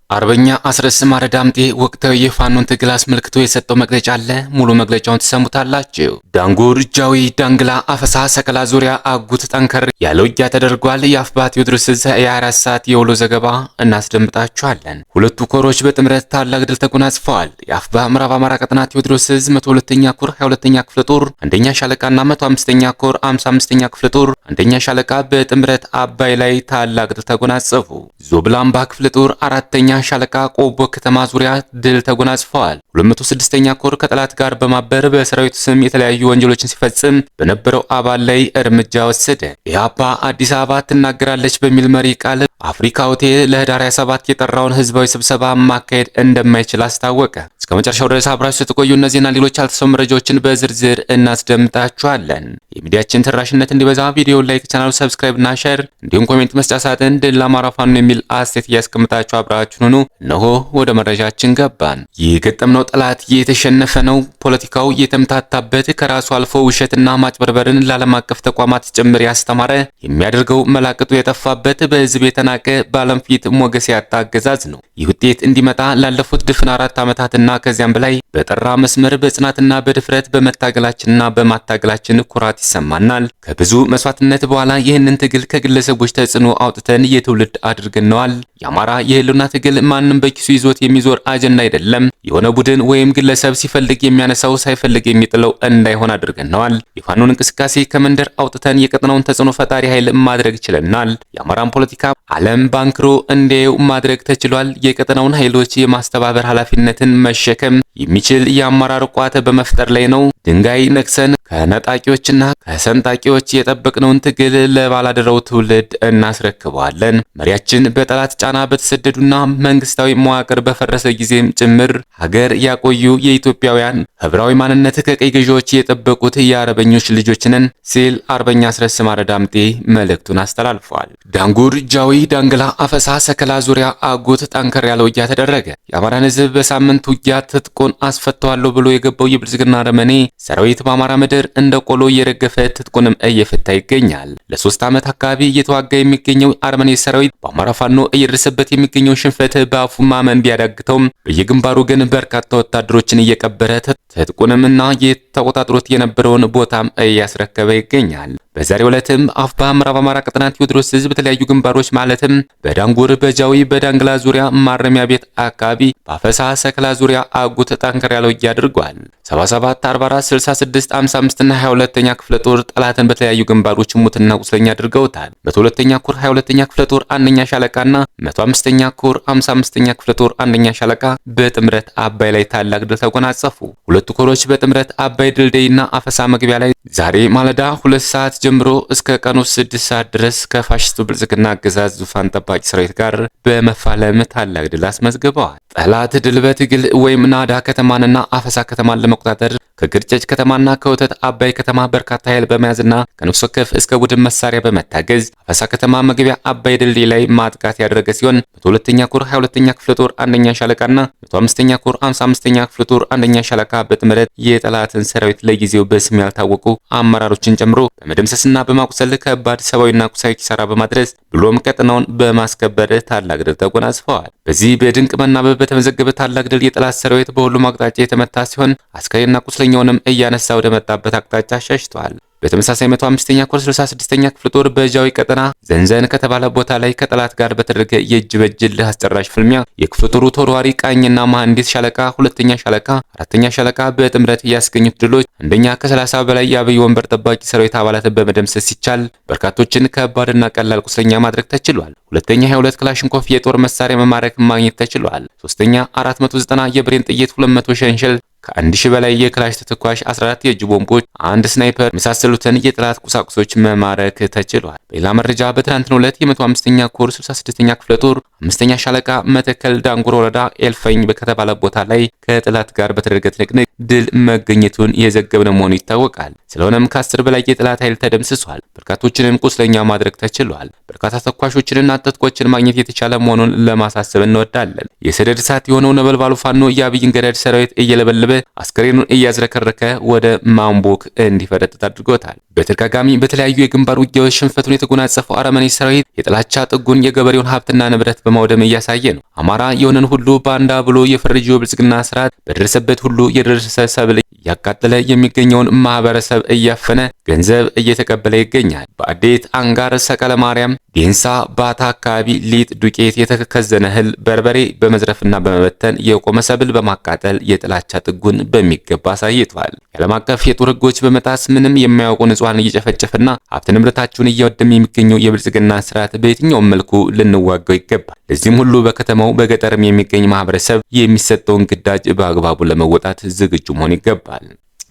አርበኛ አስረስ ማረ ዳምጤ ወቅታዊ የፋኖን ትግል አስመልክቶ የሰጠው መግለጫ አለ። ሙሉ መግለጫውን ትሰሙታላችሁ። ዳንጉር፣ ጃዊ፣ ዳንግላ፣ አፈሳ፣ ሰከላ ዙሪያ አጉት ጠንከር ያለ ውጊያ ተደርጓል። የአፋባ ቴዎድሮስ ዕዝ የ24 ሰዓት የውሎ ዘገባ እናስደምጣችኋለን። ሁለቱ ኮሮች በጥምረት ታላቅ ድል ተጎናጽፈዋል። የአፋባ ምዕራብ አማራ ቀጠና ቴዎድሮስ ዕዝ 102ኛ ኮር 22ኛ ክፍለ ጦር አንደኛ ሻለቃና 105ኛ ኮር 55ኛ ክፍለ ጦር አንደኛ ሻለቃ በጥምረት አባይ ላይ ታላቅ ድል ተጎናጸፉ። ዞብላምባ ክፍለ ጦር አራተኛ ሻለቃ ቆቦ ከተማ ዙሪያ ድል ተጎናጽፈዋል። 206ኛ ኮር ከጠላት ጋር በማበር በሰራዊቱ ስም የተለያዩ ወንጀሎችን ሲፈጽም በነበረው አባል ላይ እርምጃ ወሰደ። ኢህአፓ አዲስ አበባ ትናገራለች በሚል መሪ ቃል አፍሪካ ሆቴል ለህዳር 27 የጠራውን ህዝባዊ ስብሰባ ማካሄድ እንደማይችል አስታወቀ። እስከ መጨረሻው ድረስ አብራችሁ ስትቆዩ እነዚህና ሌሎች ያልተሰሙ መረጃዎችን በዝርዝር እናስደምጣችኋለን። የሚዲያችን ተደራሽነት እንዲበዛ ቪዲዮ ላይክ፣ ቻናሉ ሰብስክራይብ እና ሼር እንዲሁም ኮሜንት መስጫ ሳጥን ድል ለአማራ ፋኖ የሚል አስተያየት እያስቀምጣችሁ አብራችሁን ሁኑ። እነሆ ወደ መረጃችን ገባን። የገጠምነው ጠላት የተሸነፈ ነው። ፖለቲካው የተምታታበት ከራሱ አልፎ ውሸትና ማጭበርበርን ለዓለም አቀፍ ተቋማት ጭምር ያስተማረ የሚያደርገው መላቅጡ የጠፋበት በህዝብ የተናቀ በዓለም ፊት ሞገስ ያጣ አገዛዝ ነው። ይህ ውጤት እንዲመጣ ላለፉት ድፍን 4 ዓመታትና ከዚያም በላይ በጠራ መስመር በጽናትና በድፍረት በመታገላችንና በማታገላችን ኩራት ይሰማናል። ከብዙ መስዋዕትነት በኋላ ይህንን ትግል ከግለሰቦች ተጽዕኖ አውጥተን የትውልድ አድርገነዋል። የአማራ የህልውና ትግል ማንም በኪሱ ይዞት የሚዞር አጀንዳ አይደለም። የሆነ ቡድን ወይም ግለሰብ ሲፈልግ የሚያነሳው ሳይፈልግ የሚጥለው እንዳይሆን አድርገነዋል። የፋኖን እንቅስቃሴ ከመንደር አውጥተን የቀጠናውን ተጽዕኖ ፈጣሪ ኃይል ማድረግ ችለናል። የአማራን ፖለቲካ ዓለም ባንክሮ እንዲያዩ ማድረግ ተችሏል። የቀጠናውን ኃይሎች የማስተባበር ኃላፊነትን መሸከም የሚችል የአመራር ቋት በመፍጠር ላይ ነው። ድንጋይ ነክሰን ከነጣቂዎችና ከሰንጣቂዎች የጠበቅነውን ትግል ለባላደረው ትውልድ እናስረክበዋለን። መሪያችን በጠላት ጫና በተሰደዱና መንግስታዊ መዋቅር በፈረሰ ጊዜም ጭምር ሀገር ያቆዩ የኢትዮጵያውያን ህብራዊ ማንነት ከቀይ ገዢዎች የጠበቁት የአርበኞች ልጆች ነን ሲል አርበኛ አስረስ ማረ ዳምጤ መልእክቱን አስተላልፏል። ዳንጉር፣ ጃዊ፣ ዳንግላ፣ አፈሳ፣ ሰከላ ዙሪያ አጉት ጠንከር ያለ ውጊያ ተደረገ። የአማራን ህዝብ በሳምንት ውጊያ ትጥቁን አስፈተዋለሁ ብሎ የገባው የብልጽግና አረመኔ ሰራዊት በአማራ ምድር እንደ ቆሎ እየረገፈ ትጥቁንም እየፈታ ይገኛል። ለ3 ዓመት አካባቢ እየተዋጋ የሚገኘው አረመኔ ሰራዊት በአማራ ፋኖ እየደረሰበት የሚገኘው ሽንፈት በአፉ ማመን ቢያዳግተውም በየግንባሩ ግን በርካታ ወታደሮችን እየቀበረ ትጥቁንም እና የተቆጣጥሮት የነበረውን ቦታም እያስረከበ ይገኛል። በዛሬው ዕለትም አፋባ ምዕራብ አማራ ቀጠና ቴዎድሮስ ዕዝ በተለያዩ ግንባሮች ማለትም በዳንጉር፣ በጃዊ፣ በዳንግላ ዙሪያ ማረሚያ ቤት አካባቢ በአፈሳ ሰከላ ዙሪያ አጉት ጠንከር ያለ ውጊያ አድርጓል። 77፣ 44፣ 66፣ 55 እና 22ኛ ክፍለ ጦር ጠላትን በተለያዩ ግንባሮች ሙትና ቁስለኛ አድርገውታል። 102ኛ ኮር 22ኛ ክፍለ ጦር አንደኛ ሻለቃና 105ኛ ኮር 55ኛ ክፍለ ጦር አንደኛ ሻለቃ በጥምረት አባይ ላይ ታላቅ ድል ተጎናጸፉ። ሁለቱ ኮሮች በጥምረት አባይ ድልድይና አፈሳ መግቢያ ላይ ዛሬ ማለዳ 2 ሰዓት ጀምሮ እስከ ቀኑ 6 ሰዓት ድረስ ከፋሽስቱ ብልጽግና አገዛዝ ዙፋን ጠባቂ ሰራዊት ጋር በመፋለም ታላቅ ድል አስመዝግበዋል። ጠላት ድል በትግል ወይም ናዳ ከተማንና አፈሳ ከተማን ለመቆጣጠር ከግርጨጭ ከተማና ከወተት አባይ ከተማ በርካታ ኃይል በመያዝና ከነፍስ ወከፍ እስከ ቡድን መሳሪያ በመታገዝ አፈሳ ከተማ መግቢያ አባይ ድልድይ ላይ ማጥቃት ያደረገ ሲሆን 102ኛ ኮር 22ኛ ክፍለ ጦር አንደኛ ሻለቃና 105ኛ ኮር 55ኛ ክፍለ ጦር አንደኛ ሻለቃ በጥምረት የጠላትን ሰራዊት ለጊዜው በስም ያልታወቁ አመራሮችን ጨምሮ በመደምሰስና በማቁሰል ከባድ ሰብአዊና ቁሳዊ ኪሳራ በማድረስ ብሎም ቀጠናውን በማስከበር ታላቅ ድል ተጎናጽፈዋል። በዚህ በድንቅ መናበብ በተመዘገበ ታላቅ ድል የጠላት ሰራዊት በሁሉም አቅጣጫ የተመታ ሲሆን አስከሬንና ቁስለኛውንም እያነሳ ወደ መጣበት አቅጣጫ ሸሽቷል። በተመሳሳይ 105ኛ ኮር 66ኛ ክፍለ ጦር በጃዊ ቀጠና ዘንዘን ከተባለ ቦታ ላይ ከጠላት ጋር በተደረገ የእጅ በእጅ እልህ አስጨራሽ ፍልሚያ የክፍለ ጦሩ ተወርዋሪ ቃኝና መሐንዲስ ሻለቃ፣ 2ኛ ሻለቃ፣ 4ኛ ሻለቃ በጥምረት ያስገኙት ድሎች አንደኛ ከ30 በላይ የአብይ ወንበር ጠባቂ ሰራዊት አባላትን በመደምሰስ ሲቻል በርካቶችን ከባድና ቀላል ቁስለኛ ማድረግ ተችሏል። ሁለተኛ 22 ክላሽንኮፍ የጦር መሳሪያ መማረክ ማግኘት ተችሏል። ሶስተኛ 490 የብሬን ጥይት፣ 200 ሸንሸል ከ1000 በላይ የክላሽ ተተኳሽ፣ 14 የእጅ ቦምቦች፣ 1 ስናይፐር የመሳሰሉትን የጠላት ቁሳቁሶች መማረክ ተችሏል። በሌላ መረጃ በትናንትናው ዕለት የ105ኛ ኮር 66ኛ ክፍለ ጦር 5ኛ ሻለቃ መተከል ዳንጉር ወረዳ ኤልፈኝ ከተባለ ቦታ ላይ ከጠላት ጋር በተደረገ ትንቅንቅ ድል መገኘቱን የዘገብነ መሆኑ ይታወቃል። ስለሆነም ከ10 በላይ የጠላት ኃይል ተደምስሷል። በርካቶችንም ቁስለኛ ማድረግ ተችሏል። በርካታ ተኳሾችንና ትጥቆችን ማግኘት የተቻለ መሆኑን ለማሳሰብ እንወዳለን። የሰደድ እሳት የሆነው ነበልባሉ ፋኖ የአብይን ገዳድ ሰራዊት እየለበለበ አስከሬኑን እያዝረከረከ ወደ ማምቦክ እንዲፈረጥጥ አድርጎታል። በተደጋጋሚ በተለያዩ የግንባር ውጊያዎች ሽንፈቱን የተጎናጸፈው አረመኔ ሰራዊት የጥላቻ ጥጉን የገበሬውን ሀብትና ንብረት በማውደም እያሳየ ነው። አማራ የሆነን ሁሉ ባንዳ ብሎ የፈረጀው ብልጽግና ስርዓት በደረሰበት ሁሉ የደረሰ ሰብል እያቃጠለ የሚገኘውን ማህበረሰብ እያፈነ ገንዘብ እየተቀበለ ይገኛል። በአዴት፣ አንጋር፣ ሰቀለ ማርያም፣ ዴንሳ፣ ባታ አካባቢ ሊጥ ዱቄት፣ የተከዘነ እህል፣ በርበሬ በመዝረፍና በመበተን የቆመ ሰብል በማቃጠል የጥላቻ ጥጉን በሚገባ አሳይቷል። የዓለም አቀፍ የጦር ህጎች በመጣስ ምንም የማያውቁ ንጹሃን እየጨፈጨፈና ሀብት ንብረታቸውን እያወደመ የሚገኘው የብልጽግና ስርዓት በየትኛውም መልኩ ልንዋጋው ይገባል። ለዚህም ሁሉ በከተማው በገጠርም የሚገኝ ማህበረሰብ የሚሰጠውን ግዳጅ በአግባቡ ለመወጣት ዝግጁ መሆን ይገባል።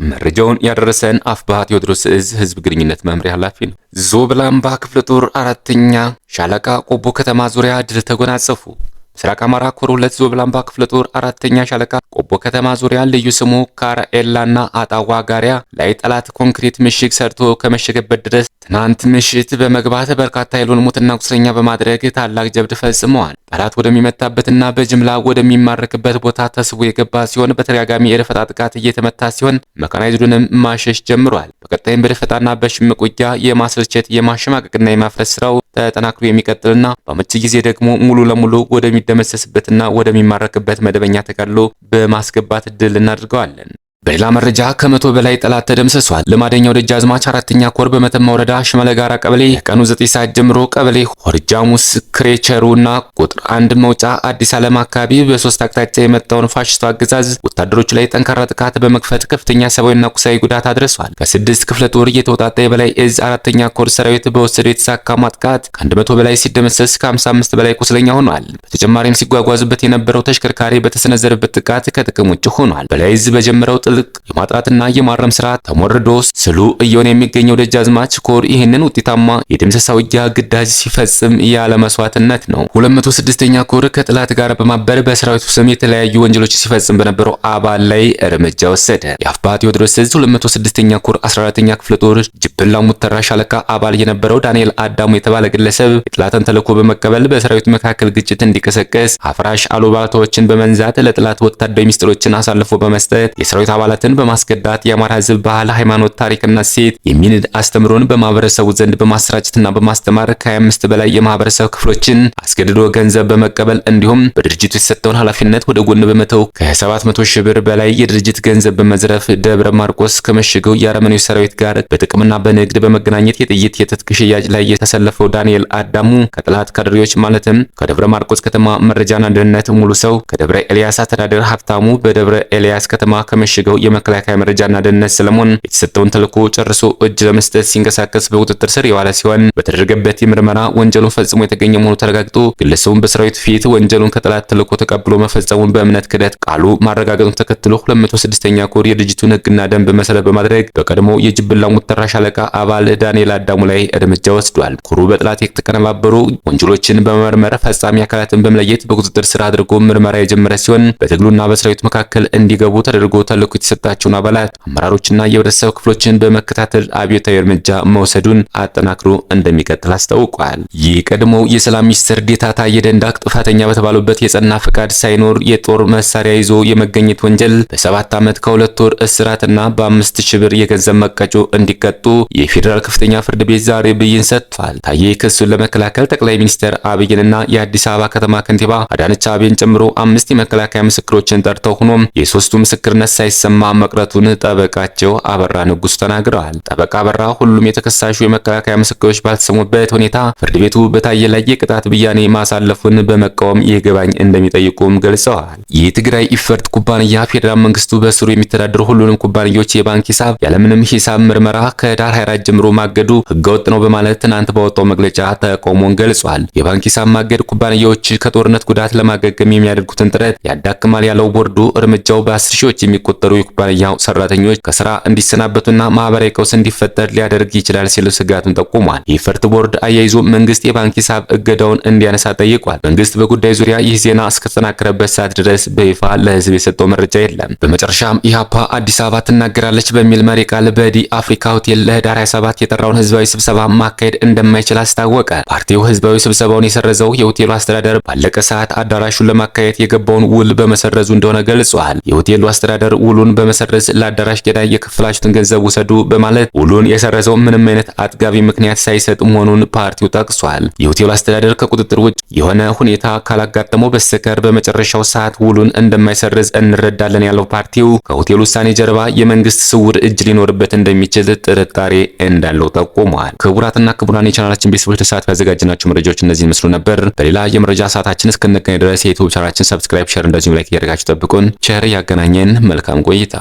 መረጃውን ያደረሰን አፍባሃ ቴዎድሮስ እዝ ህዝብ ግንኙነት መምሪያ ኃላፊ ነው። ዞብላምባ ክፍለ ጦር 4ኛ ሻለቃ ቆቦ ከተማ ዙሪያ ድል ተጎናጸፉ። ምስራቅ አማራ ኮር 2 ዞብላምባ ክፍለ ጦር 4ኛ ሻለቃ ቆቦ ከተማ ዙሪያ ልዩ ስሙ ካራኤላና አጣዋ ጋሪያ ላይ ጠላት ኮንክሪት ምሽግ ሰርቶ ከመሸገበት ድረስ ትናንት ምሽት በመግባት በርካታ ኃይሉን ሙትና ቁስለኛ በማድረግ ታላቅ ጀብድ ፈጽመዋል። ጠላት ወደሚመታበትና በጅምላ ወደሚማረክበት ቦታ ተስቦ የገባ ሲሆን በተደጋጋሚ የደፈጣ ጥቃት እየተመታ ሲሆን መካናይዝዱንም ማሸሽ ጀምሯል። በቀጣይም በደፈጣና በሽምቅ ውጊያ የማስርቸት የማሸማቀቅና የማፍረስ ስራው ተጠናክሮ የሚቀጥልና በአመቺ ጊዜ ደግሞ ሙሉ ለሙሉ ወደሚደመሰስበትና ወደሚማረክበት መደበኛ ተጋድሎ በማስገባት ድል እናድርገዋለን። በሌላ መረጃ ከ100 በላይ ጠላት ተደምስሷል። ልማደኛው ደጃዝማች 4ኛ ኮር በመተማ ወረዳ ሽመለ ጋራ ቀበሌ ከቀኑ 9 ሰዓት ጀምሮ ቀበሌ ሆርጃሙስ ክሬቸሩና ቁጥር 1 መውጫ አዲስ ዓለም አካባቢ በሶስት አቅጣጫ የመጣውን ፋሽስቱ አገዛዝ ወታደሮች ላይ ጠንካራ ጥቃት በመክፈት ከፍተኛ ሰብአዊና ቁሳዊ ጉዳት አድርሷል። ከ6 ክፍለ ጦር የተውጣጣ የበላይ እዝ 4ኛ ኮር ሰራዊት በወሰደው የተሳካ ማጥቃት ከ100 በላይ ሲደመሰስ ከ55 በላይ ቁስለኛ ሆኗል። በተጨማሪም ሲጓጓዙበት የነበረው ተሽከርካሪ በተሰነዘረበት ጥቃት ከጥቅም ውጭ ሆኗል። በላይ እዝ በጀመረው የማጥራትና የማረም ስራ ተሞርዶ ስሉ እየሆነ የሚገኘው ደጃዝማች ኮር ይህንን ውጤታማ የድምሰሳ ውጊያ ግዳጅ ሲፈጽም ያለ መስዋዕትነት ነው። 206ኛ ኮር ከጥላት ጋር በማበር በሰራዊቱ ስም የተለያዩ ወንጀሎች ሲፈጽም በነበረው አባል ላይ እርምጃ ወሰደ። የአፍባሃ ቴዎድሮስ እዝ 206ኛ ኮር 14ኛ ክፍለ ጦር ጅብላ ሙተራ ሻለቃ አባል የነበረው ዳንኤል አዳሙ የተባለ ግለሰብ የጥላትን ተልዕኮ በመቀበል በሰራዊቱ መካከል ግጭት እንዲቀሰቀስ አፍራሽ አሉባልታዎችን በመንዛት ለጥላት ወታደራዊ ሚስጥሮችን አሳልፎ በመስጠት የሰራዊት አባላትን በማስገዳት የአማራ ሕዝብ ባህል፣ ሃይማኖት፣ ታሪክና ሴት የሚንድ አስተምሮን በማህበረሰቡ ዘንድ በማሰራጨትና በማስተማር ከ25 በላይ የማህበረሰብ ክፍሎችን አስገድዶ ገንዘብ በመቀበል እንዲሁም በድርጅቱ የተሰጠውን ኃላፊነት ወደ ጎን በመተው ከ700 ሺህ ብር በላይ የድርጅት ገንዘብ በመዝረፍ ደብረ ማርቆስ ከመሸገው የአረመኔው ሰራዊት ጋር በጥቅምና በንግድ በመገናኘት የጥይት የትጥቅ ሽያጭ ላይ የተሰለፈው ዳንኤል አዳሙ ከጥላት ካድሬዎች ማለትም ከደብረ ማርቆስ ከተማ መረጃና ደህንነት ሙሉ ሰው፣ ከደብረ ኤልያስ አስተዳደር ሀብታሙ፣ በደብረ ኤልያስ ከተማ ከመሸገው የመከላከያ መረጃና ደህንነት ሰለሞን የተሰጠውን ተልዕኮ ጨርሶ እጅ ለመስጠት ሲንቀሳቀስ በቁጥጥር ስር የዋለ ሲሆን በተደረገበት የምርመራ ወንጀሉን ፈጽሞ የተገኘ መሆኑ ተረጋግጦ ግለሰቡን በሰራዊቱ ፊት ወንጀሉን ከጠላት ተልዕኮ ተቀብሎ መፈጸሙን በእምነት ክደት ቃሉ ማረጋገጡን ተከትሎ 206ኛ ኮር የድርጅቱን ሕግና ደንብ መሰረት በማድረግ በቀድሞ የጅብላ ሙተራ ሻለቃ አባል ዳንኤል አዳሙ ላይ እርምጃ ወስዷል። ኮሩ በጠላት የተቀነባበሩ ወንጀሎችን በመመርመር ፈጻሚ አካላትን በመለየት በቁጥጥር ስር አድርጎ ምርመራ የጀመረ ሲሆን በትግሉና በሰራዊቱ መካከል እንዲገቡ ተደርጎ ተልዕኮ የተሰጣቸውን አባላት አመራሮችና የህብረተሰብ ክፍሎችን በመከታተል አብዮታዊ እርምጃ መውሰዱን አጠናክሮ እንደሚቀጥል አስታውቋል። የቀድሞው የሰላም ሚኒስትር ዴኤታ ታዬ ደንደዓ ጥፋተኛ በተባሉበት የጸና ፈቃድ ሳይኖር የጦር መሳሪያ ይዞ የመገኘት ወንጀል በ7 ዓመት ከ2 ወር እስራትና በ5000 ብር የገንዘብ መቀጮ እንዲቀጡ የፌዴራል ከፍተኛ ፍርድ ቤት ዛሬ ብይን ሰጥቷል። ታዬ ክሱን ለመከላከል ጠቅላይ ሚኒስትር አብይንና የአዲስ አበባ ከተማ ከንቲባ አዳነች አቤቤን ጨምሮ 5 የመከላከያ ምስክሮችን ጠርተው ሆኖም የሶስቱ ምስክርነት ሳይሰማ መቅረቱን ጠበቃቸው አበራ ንጉስ ተናግረዋል። ጠበቃ አበራ ሁሉም የተከሳሹ የመከላከያ ምስክሮች ባልተሰሙበት ሁኔታ ፍርድ ቤቱ በታየ ላይ የቅጣት ብያኔ ማሳለፉን በመቃወም ይግባኝ እንደሚጠይቁም ገልጸዋል። የትግራይ ኢፈርት ኩባንያ ፌዴራል መንግስቱ በስሩ የሚተዳደሩ ሁሉንም ኩባንያዎች የባንክ ሂሳብ ያለምንም ሂሳብ ምርመራ ከዳር 24 ጀምሮ ማገዱ ህገወጥ ነው በማለት ትናንት ባወጣው መግለጫ ተቃውሞን ገልጿል። የባንክ ሂሳብ ማገድ ኩባንያዎች ከጦርነት ጉዳት ለማገገም የሚያደርጉትን ጥረት ያዳክማል ያለው ቦርዱ እርምጃው በ10 ሺዎች የሚቆጠሩ የኩባንያው ሰራተኞች ከስራ እንዲሰናበቱና ማህበራዊ ቀውስ እንዲፈጠር ሊያደርግ ይችላል ሲሉ ስጋቱን ጠቁሟል። የኢፈርት ቦርድ አያይዞ መንግስት የባንክ ሂሳብ እገዳውን እንዲያነሳ ጠይቋል። መንግስት በጉዳዩ ዙሪያ ይህ ዜና እስከተጠናከረበት ሰዓት ድረስ በይፋ ለህዝብ የሰጠው መረጃ የለም። በመጨረሻም ኢህአፓ አዲስ አበባ ትናገራለች በሚል መሪ ቃል በዲ አፍሪካ ሆቴል ለህዳር 27 የጠራውን ህዝባዊ ስብሰባ ማካሄድ እንደማይችል አስታወቀ። ፓርቲው ህዝባዊ ስብሰባውን የሰረዘው የሆቴሉ አስተዳደር ባለቀ ሰዓት አዳራሹን ለማካሄድ የገባውን ውል በመሰረዙ እንደሆነ ገልጿል። የሆቴሉ አስተዳደር ውሉን ውሉን በመሰረዝ ለአዳራሽ ገዳይ የከፈላችሁትን ገንዘብ ውሰዱ በማለት ውሉን የሰረዘው ምንም አይነት አጥጋቢ ምክንያት ሳይሰጥ መሆኑን ፓርቲው ጠቅሷል። የሆቴሉ አስተዳደር ከቁጥጥር ውጭ የሆነ ሁኔታ ካላጋጠመው በስተቀር በመጨረሻው ሰዓት ውሉን እንደማይሰርዝ እንረዳለን ያለው ፓርቲው ከሆቴሉ ውሳኔ ጀርባ የመንግስት ስውር እጅ ሊኖርበት እንደሚችል ጥርጣሬ እንዳለው ጠቁሟል። ክቡራትና ክቡራን የቻናላችን ቤተሰቦች ለሰዓት ያዘጋጅናቸው መረጃዎች እነዚህ መስሉ ነበር። በሌላ የመረጃ ሰዓታችን እስክንገናኝ ድረስ የዩቲዩብ ቻናላችን ሰብስክራይብ፣ ሼር እንደዚሁም ላይክ እያደረጋችሁ ጠብቁን። ቸር ያገናኘን። መልካም ቆይታ